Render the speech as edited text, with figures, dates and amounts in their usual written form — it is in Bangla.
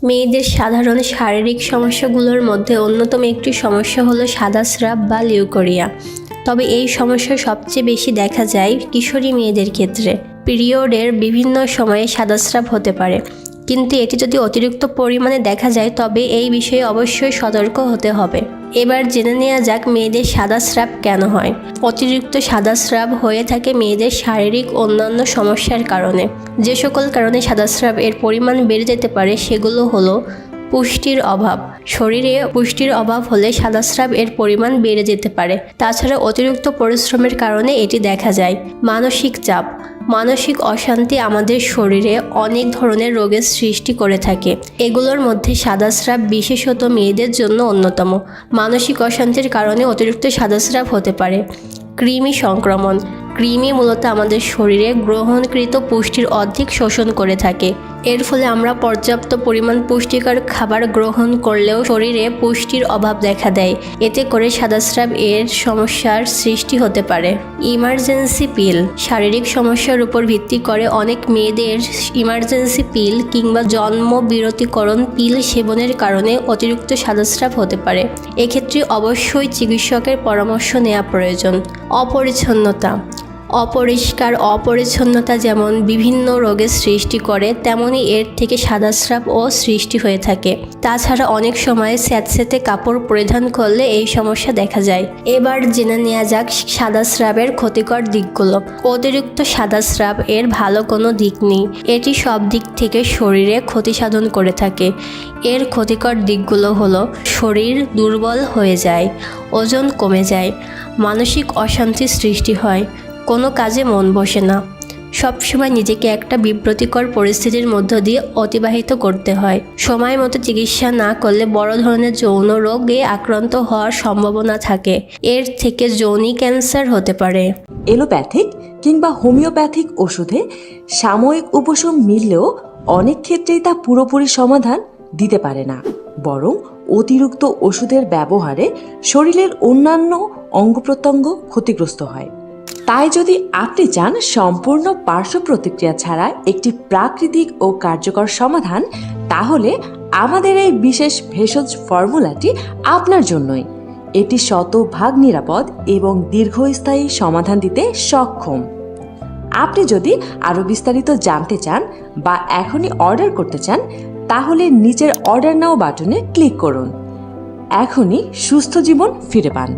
মেয়েদের সাধারণ শারীরিক সমস্যাগুলোর মধ্যে অন্যতম একটি সমস্যা হলো সাদাস্রাব বা লিউকোরিয়া। তবে এই সমস্যা সবচেয়ে বেশি দেখা যায় কিশোরী মেয়েদের ক্ষেত্রে। পিরিয়ডের বিভিন্ন সময়ে সাদাস্রাব হতে পারে, কিন্তু এটি যদি অতিরিক্ত পরিমাণে দেখা যায় তবে এই বিষয়ে অবশ্যই সতর্ক হতে হবে। এবার জেনে নেওয়া যাক মেয়েদের সাদাস্রাব কেন হয়। অতিরিক্ত সাদাস্রাব হয়ে থাকে মেয়েদের শারীরিক অন্যান্য সমস্যার কারণে। যে সকল কারণে সাদাস্রাব এর পরিমাণ বেড়ে যেতে পারে সেগুলো হলো পুষ্টির অভাব। শরীরে পুষ্টির অভাব হলে সাদাস্রাব এর পরিমাণ বেড়ে যেতে পারে। তাছাড়া অতিরিক্ত পরিশ্রমের কারণে এটি দেখা যায়। মানসিক চাপ, মানসিক অশান্তি আমাদের শরীরে অনেক ধরনের রোগের সৃষ্টি করে থাকে। এগুলোর মধ্যে সাদাস্রাব বিশেষত মেয়েদের জন্য অন্যতম। মানসিক অশান্তির কারণে অতিরিক্ত সাদাস্রাব হতে পারে। কৃমি সংক্রমণ, কৃমি মূলত আমাদের শরীরে গ্রহণকৃত পুষ্টির অর্ধেক শোষণ করে থাকে। এর ফলে আমরা পর্যাপ্ত পরিমাণ পুষ্টিকর খাবার গ্রহণ করলেও শরীরে পুষ্টির অভাব দেখা দেয়। এতে করে সাদাস্রাব এর সমস্যার সৃষ্টি হতে পারে। ইমার্জেন্সি পিল, শারীরিক সমস্যার উপর ভিত্তি করে অনেক মেয়েদের ইমার্জেন্সি পিল কিংবা জন্ম বিরতিকরণ পিল সেবনের কারণে অতিরিক্ত সাদাস্রাব হতে পারে। এক্ষেত্রে অবশ্যই চিকিৎসকের পরামর্শ নেওয়া প্রয়োজন। অপরিচ্ছন্নতা, অপরিচ্ছন্নতা যেমন বিভিন্ন রোগের সৃষ্টি করে, তেমনি এর থেকে সাদাস্রাবও সৃষ্টি হয়ে থাকে। তাছাড়া অনেক সময় স্যাঁতসেঁতে কাপড় পরিধান করলে এই সমস্যা দেখা যায়। এবার জেনে নেওয়া যাক সাদাস্রাবের ক্ষতিকর দিকগুলো। অতিরিক্ত সাদাস্রাব এর ভালো কোনো দিক নেই। এটি সব দিক থেকে শরীরে ক্ষতি সাধন করে থাকে। এর ক্ষতিকর দিকগুলো হলো শরীর দুর্বল হয়ে যায়, ওজন কমে যায়, মানসিক অশান্তির সৃষ্টি হয়, কোনো কাজে মন বসে না, সবসময় নিজেকে একটা বিব্রতিকর পরিস্থিতির মধ্য দিয়ে অতিবাহিত করতে হয়। সময় মতো চিকিৎসা না করলে বড় ধরনের যৌন রোগে আক্রান্ত হওয়ার সম্ভাবনা থাকে। এর থেকে যৌনি ক্যান্সার হতে পারে। এলোপ্যাথিক কিংবা হোমিওপ্যাথিক ওষুধে সাময়িক উপশম মিললেও অনেক ক্ষেত্রেই তা পুরোপুরি সমাধান দিতে পারে না, বরং অতিরিক্ত ওষুধের ব্যবহারে শরীরের অন্যান্য অঙ্গ প্রত্যঙ্গ ক্ষতিগ্রস্ত হয়। তাই যদি আপনি চান সম্পূর্ণ পার্শ্ব প্রতিক্রিয়া ছাড়া একটি প্রাকৃতিক ও কার্যকর সমাধান, তাহলে আমাদের এই বিশেষ ভেষজ ফর্মুলাটি আপনার জন্যই। এটি শতভাগ নিরাপদ এবং দীর্ঘস্থায়ী সমাধান দিতে সক্ষম। আপনি যদি আরও বিস্তারিত জানতে চান বা এখনই অর্ডার করতে চান, তাহলে নিচের অর্ডার নাও বাটনে ক্লিক করুন। এখনই সুস্থ জীবন ফিরে পান।